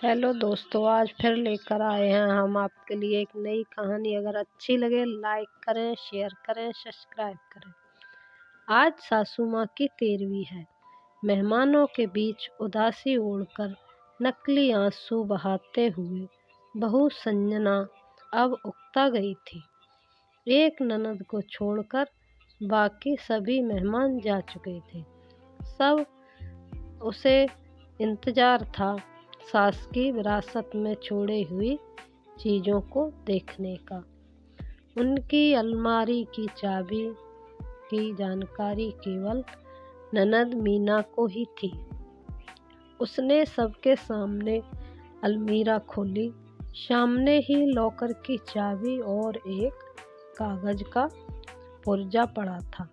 Hello दोस्तों, आज फिर लेकर आए हैं हम आपके लिए एक नई कहानी। अगर अच्छी लगे लाइक करें, शेयर करें, सब्सक्राइब करें। आज सासू माँ की 13वीं है। मेहमानों के बीच उदासी ओढ़कर नकली आंसू बहाते हुए बहू संजना अब उकता गई थी। एक ननद को छोड़कर बाकी सभी मेहमान जा चुके थे। सब उसे इंतजार था सास की विरासत में छोड़ी हुई चीज़ों को देखने का। उनकी अलमारी की चाबी की जानकारी केवल ननद मीना को ही थी। उसने सबके सामने अलमीरा खोली। सामने ही लॉकर की चाबी और एक कागज का पुर्जा पड़ा था।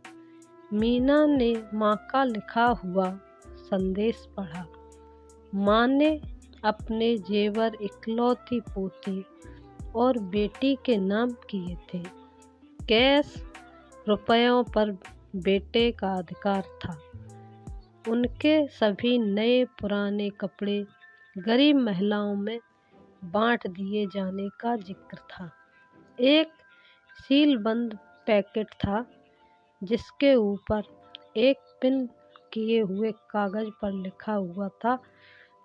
मीना ने माँ का लिखा हुआ संदेश पढ़ा। माँ ने अपने जेवर इकलौती पोती और बेटी के नाम किए थे। कैश रुपयों पर बेटे का अधिकार था। उनके सभी नए पुराने कपड़े गरीब महिलाओं में बांट दिए जाने का जिक्र था। एक सीलबंद पैकेट था जिसके ऊपर एक पिन किए हुए कागज पर लिखा हुआ था,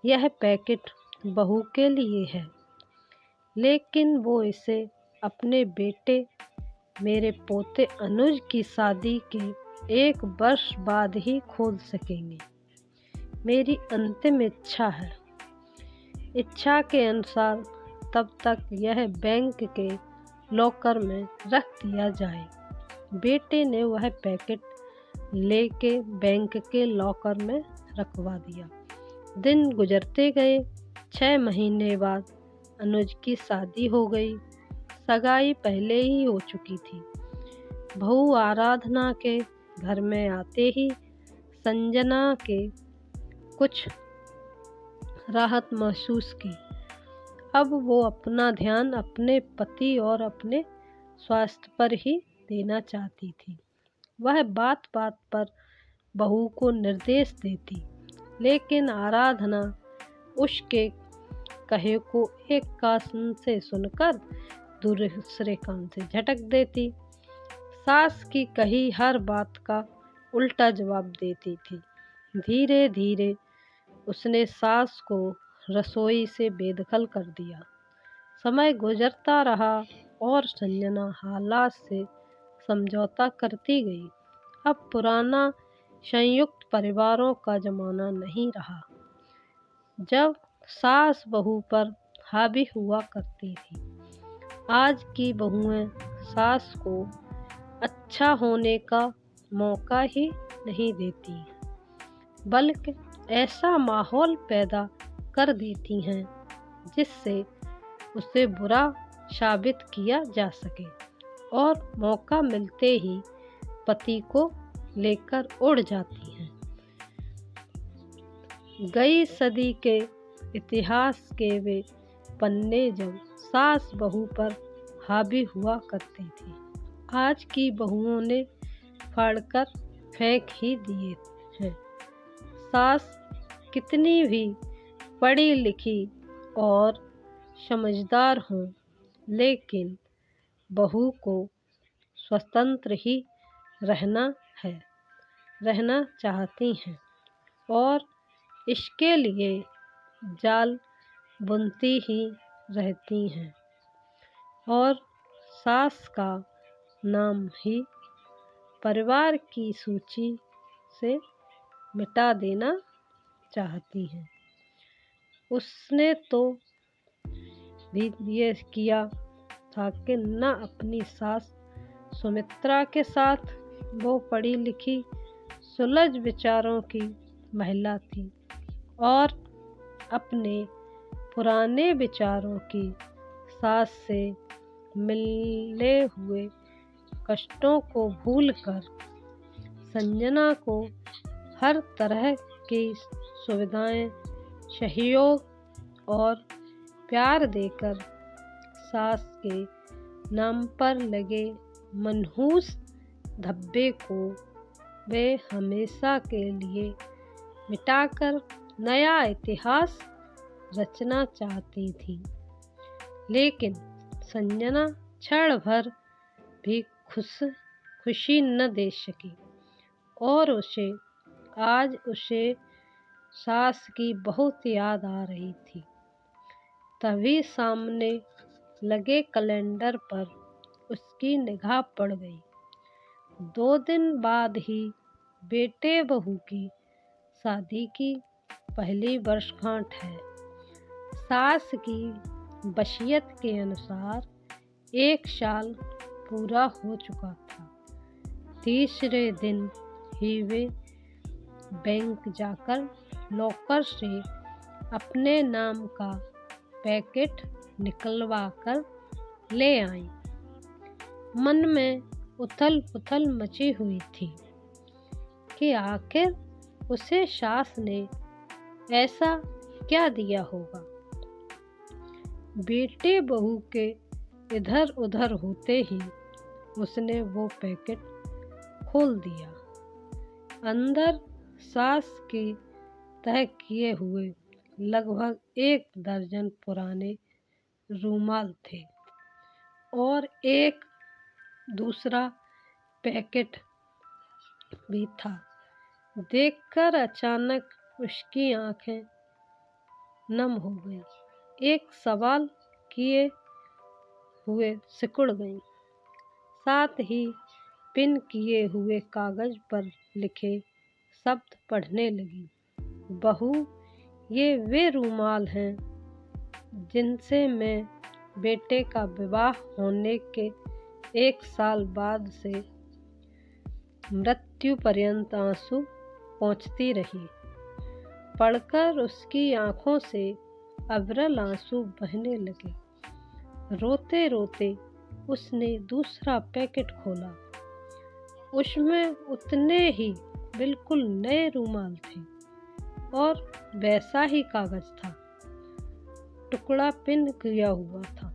यह पैकेट बहू के लिए है, लेकिन वो इसे अपने बेटे मेरे पोते अनुज की शादी के 1 वर्ष बाद ही खोल सकेंगे। मेरी अंतिम इच्छा है। इच्छा के अनुसार तब तक यह बैंक के लॉकर में रख दिया जाए। बेटे ने वह पैकेट लेके बैंक के लॉकर में रखवा दिया। दिन गुजरते गए। 6 महीने बाद अनुज की शादी हो गई। सगाई पहले ही हो चुकी थी। बहू आराधना के घर में आते ही संजना के कुछ राहत महसूस की। अब वो अपना ध्यान अपने पति और अपने स्वास्थ्य पर ही देना चाहती थी। वह बात बात पर बहू को निर्देश देती, लेकिन आराधना उसके कहे को एक कान से सुनकर दूसरे कान से झटक देती। सास की कही हर बात का उल्टा जवाब देती थी। धीरे धीरे उसने सास को रसोई से बेदखल कर दिया। समय गुजरता रहा और संजना हालात से समझौता करती गई। अब पुराना संयुक्त परिवारों का जमाना नहीं रहा, जब सास बहू पर हावी हुआ करती थी। आज की बहुएं सास को अच्छा होने का मौका ही नहीं देती, बल्कि ऐसा माहौल पैदा कर देती हैं जिससे उसे बुरा साबित किया जा सके और मौका मिलते ही पति को लेकर उड़ जाती हैं। गई सदी के इतिहास के वे पन्ने जब सास बहू पर हावी हुआ करते थे, आज की बहुओं ने फाड़कर फेंक ही दिए हैं। सास कितनी भी पढ़ी लिखी और समझदार हों, लेकिन बहू को स्वतंत्र ही रहना चाहती हैं और इसके लिए जाल बुनती ही रहती हैं और सास का नाम ही परिवार की सूची से मिटा देना चाहती हैं। उसने तो भी ये किया था कि न अपनी सास सुमित्रा के साथ वो पढ़ी लिखी सुलझ विचारों की महिला थी और अपने पुराने विचारों की सास से मिले हुए कष्टों को भूलकर संजना को हर तरह की सुविधाएं, सहयोग और प्यार देकर सास के नाम पर लगे मनहूस धब्बे को वे हमेशा के लिए मिटाकर नया इतिहास रचना चाहती थी, लेकिन संजना क्षण भर भी खुशी न दे सकी और उसे सास की बहुत याद आ रही थी। तभी सामने लगे कैलेंडर पर उसकी निगाह पड़ गई। 2 दिन बाद ही बेटे बहू की शादी की पहली वर्षगांठ है। सास की वसीयत के अनुसार 1 साल पूरा हो चुका था। तीसरे दिन ही वे बैंक जाकर लॉकर से अपने नाम का पैकेट निकलवा कर ले आई। मन में उथल पुथल मची हुई थी कि आखिर उसे सास ने ऐसा क्या दिया होगा। बेटे बहू के इधर उधर होते ही उसने वो पैकेट खोल दिया। अंदर सास के तह किए हुए लगभग 1 दर्जन पुराने रूमाल थे और एक दूसरा पैकेट भी था। देखकर अचानक उसकी आंखें नम हो गईं। एक सवाल किए हुए सिकुड़ गईं। साथ ही पिन किए हुए कागज पर लिखे शब्द पढ़ने लगी। बहू, ये वे रूमाल हैं जिनसे मैं बेटे का विवाह होने के 1 साल बाद से मृत्यु पर्यंत आंसू पोंछती रही। पढ़कर उसकी आंखों से अविरल आंसू बहने लगे। रोते रोते उसने दूसरा पैकेट खोला। उसमें उतने ही बिल्कुल नए रूमाल थे और वैसा ही कागज था। टुकड़ा पिन किया हुआ था।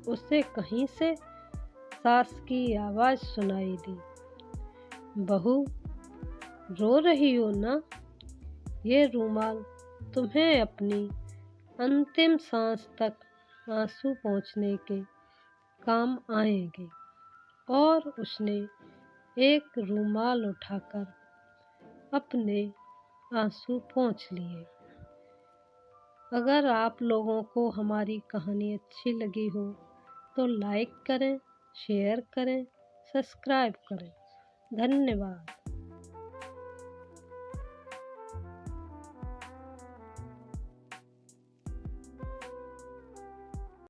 उसे कहीं से सास की आवाज सुनाई दी, बहू, रो रही हो ना? ये रूमाल तुम्हें अपनी अंतिम सांस तक आंसू पोंछने के काम आएंगे। और उसने एक रूमाल उठाकर अपने आंसू पोंछ लिए। अगर आप लोगों को हमारी कहानी अच्छी लगी हो तो लाइक करें, शेयर करें, सब्सक्राइब करें। धन्यवाद।